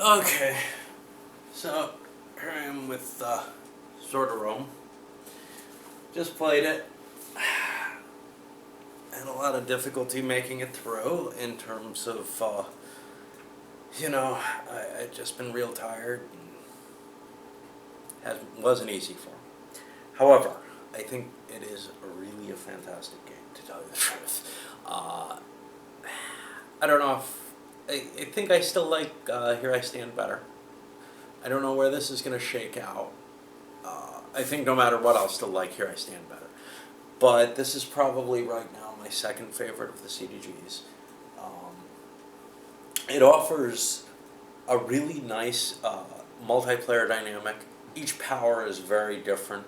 Okay, so here I am with Sword of Rome. Just played it. Had a lot of difficulty making it through in terms of, I'd just been real tired. Wasn't easy for me. However, I think it is really a fantastic game, to tell you the truth. I don't know if I think I still like Here I Stand better. I don't know where this is going to shake out. I think no matter what, I'll still like Here I Stand better. But this is probably right now my second favorite of the CDGs. It offers a really nice multiplayer dynamic. Each power is very different,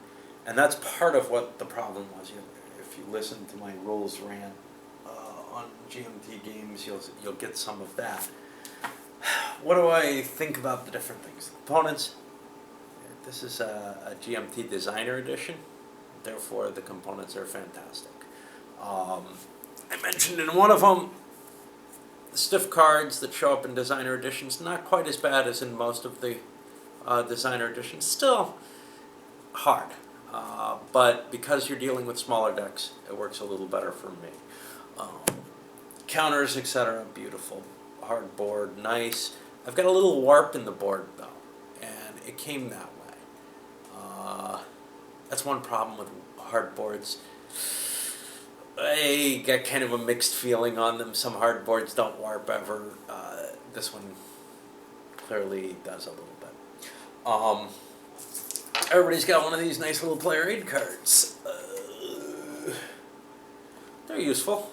and that's part of what the problem was. If you listen to my rules rant on GMT games, you'll get some of that. What do I think about the different things? The components. This is a GMT Designer Edition, therefore the components are fantastic. I mentioned in one of them, the stiff cards that show up in Designer Editions, not quite as bad as in most of the Designer Editions. Still hard, but because you're dealing with smaller decks, it works a little better for me. Counters, etc., beautiful. Hard board, nice. I've got a little warp in the board though, and it came that way. That's one problem with hard boards. I got kind of a mixed feeling on them. Some hard boards don't warp ever. This one clearly does a little bit. Everybody's got one of these nice little player aid cards. They're useful.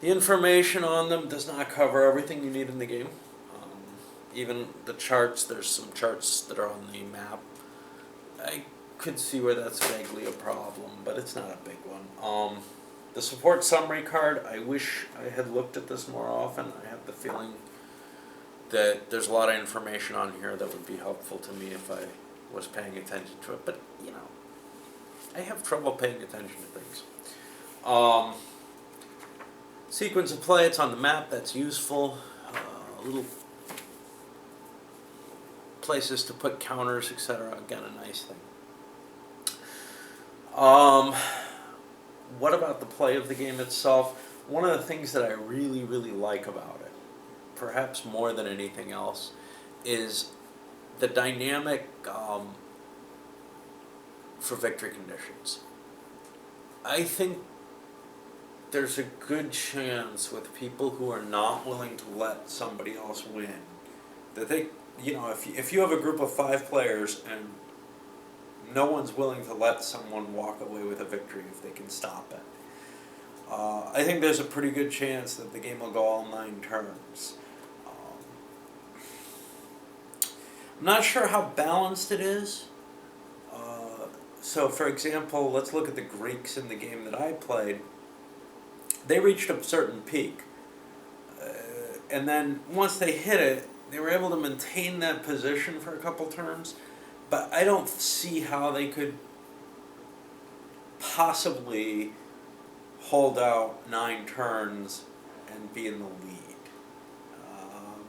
The information on them does not cover everything you need in the game. Even the charts, there's some charts that are on the map. I could see where that's vaguely a problem, but it's not a big one. The support summary card, I wish I had looked at this more often. I have the feeling that there's a lot of information on here that would be helpful to me if I was paying attention to it, but I have trouble paying attention to things. Sequence of play, it's on the map, that's useful. Little places to put counters, etc. Again, a nice thing. What about the play of the game itself? One of the things that I really, really like about it, perhaps more than anything else, is the dynamic for victory conditions. I think there's a good chance with people who are not willing to let somebody else win, that they, if you have a group of 5 players and no one's willing to let someone walk away with a victory if they can stop it, I think there's a pretty good chance that the game will go all 9 turns. I'm not sure how balanced it is. So for example, let's look at the Greeks in the game that I played. They reached a certain peak, and then once they hit it, they were able to maintain that position for a couple turns, but I don't see how they could possibly hold out 9 turns and be in the lead.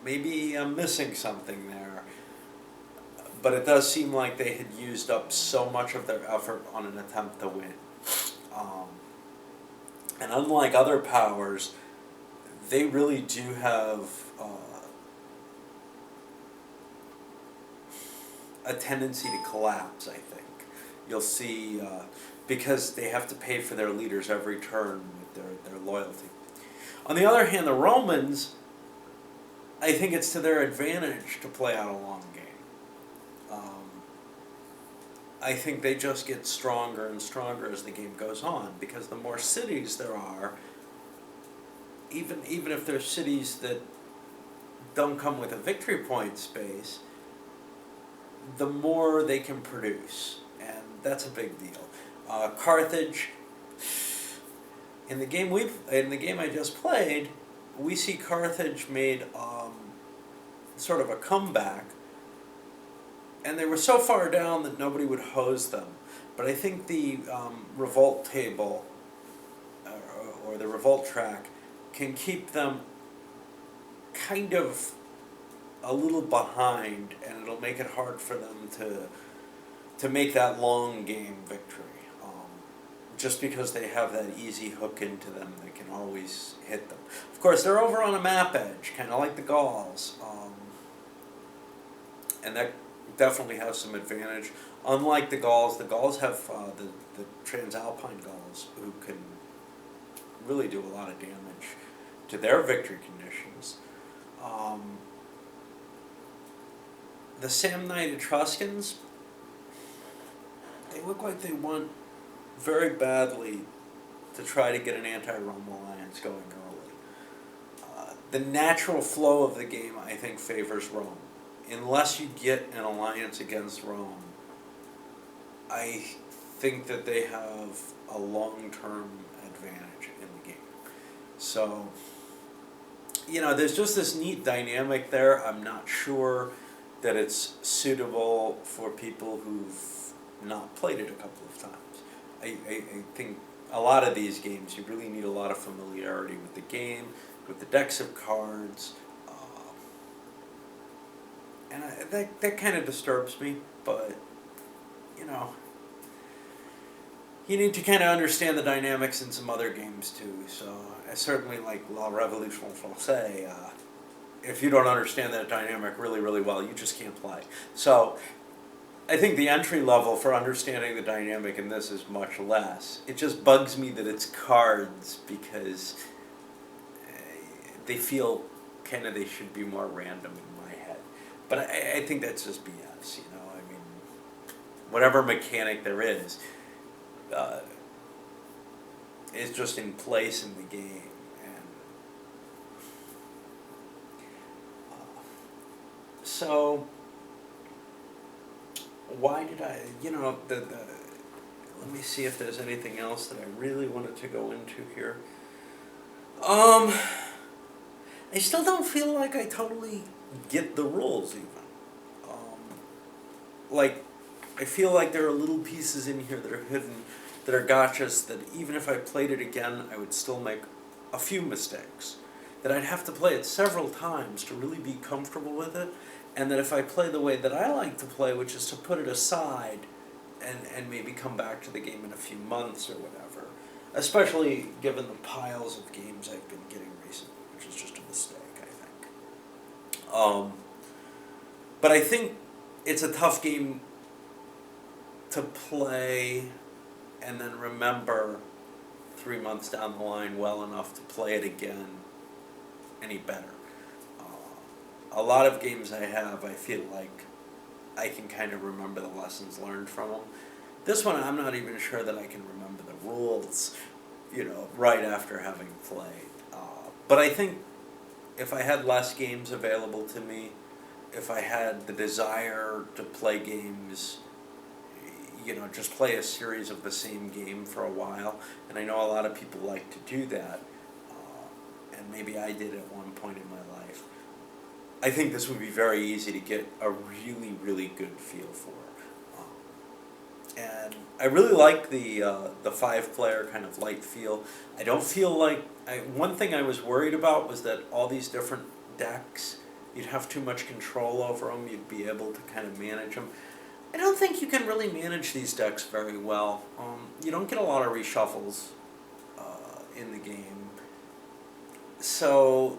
Maybe I'm missing something there, but it does seem like they had used up so much of their effort on an attempt to win. And unlike other powers, they really do have a tendency to collapse, I think. You'll see, because they have to pay for their leaders every turn with their loyalty. On the other hand, the Romans, I think it's to their advantage to play out a long game. I think they just get stronger and stronger as the game goes on, because the more cities there are, even if there's cities that don't come with a victory point space, the more they can produce, and that's a big deal. Carthage, in the game I just played, we see Carthage made sort of a comeback, and they were so far down that nobody would hose them. But I think the revolt table or the revolt track can keep them kind of a little behind, and it'll make it hard for them to make that long game victory. Just because they have that easy hook into them that can always hit them. Of course, they're over on a map edge, kind of like the Gauls, and that definitely has some advantage. Unlike the Gauls have the Transalpine Gauls who can really do a lot of damage to their victory conditions. The Samnite Etruscans, they look like they want very badly to try to get an anti-Rome alliance going early. The natural flow of the game, I think, favors Rome. Unless you get an alliance against Rome, I think that they have a long-term advantage in the game. So, there's just this neat dynamic there. I'm not sure that it's suitable for people who've not played it a couple of times. I think a lot of these games, you really need a lot of familiarity with the game, with the decks of cards, and that kind of disturbs me, but, you need to kind of understand the dynamics in some other games too, so I certainly like La Révolution Française. If you don't understand that dynamic really, really well, you just can't play. So I think the entry level for understanding the dynamic in this is much less. It just bugs me that it's cards because they feel kind of they should be more random in my head. But I think that's just BS, I mean, whatever mechanic there is just in place in the game. And so why did I, let me see if there's anything else that I really wanted to go into here. I still don't feel like I totally get the rules even. I feel like there are little pieces in here that are hidden, that are gotchas, that even if I played it again, I would still make a few mistakes. That I'd have to play it several times to really be comfortable with it. And that if I play the way that I like to play, which is to put it aside and maybe come back to the game in a few months or whatever, especially given the piles of games I've been getting recently, which is just a mistake, I think. But I think it's a tough game to play and then remember 3 months down the line well enough to play it again any better. A lot of games I have, I feel like I can kind of remember the lessons learned from them. This one, I'm not even sure that I can remember the rules, right after having played. But I think if I had less games available to me, if I had the desire to play games, just play a series of the same game for a while, and I know a lot of people like to do that, and maybe I did at one point in my life, I think this would be very easy to get a really, really good feel for. And I really like the 5-player kind of light feel. I don't feel like... one thing I was worried about was that all these different decks, you'd have too much control over them, you'd be able to kind of manage them. I don't think you can really manage these decks very well. You don't get a lot of reshuffles in the game. So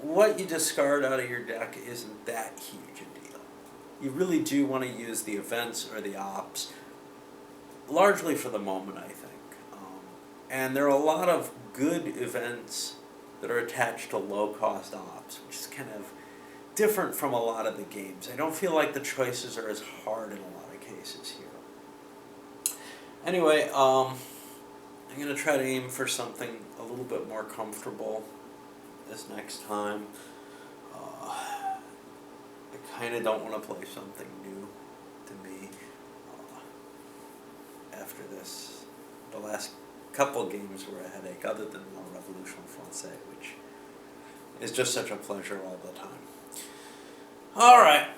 what you discard out of your deck isn't that huge a deal. You really do want to use the events or the ops, largely for the moment, I think. And there are a lot of good events that are attached to low-cost ops, which is kind of different from a lot of the games. I don't feel like the choices are as hard in a lot of cases here. Anyway, I'm going to try to aim for something a little bit more comfortable this next time. I kind of don't want to play something new to me after this. The last couple games were a headache, other than La Révolution Française, which is just such a pleasure all the time. All right.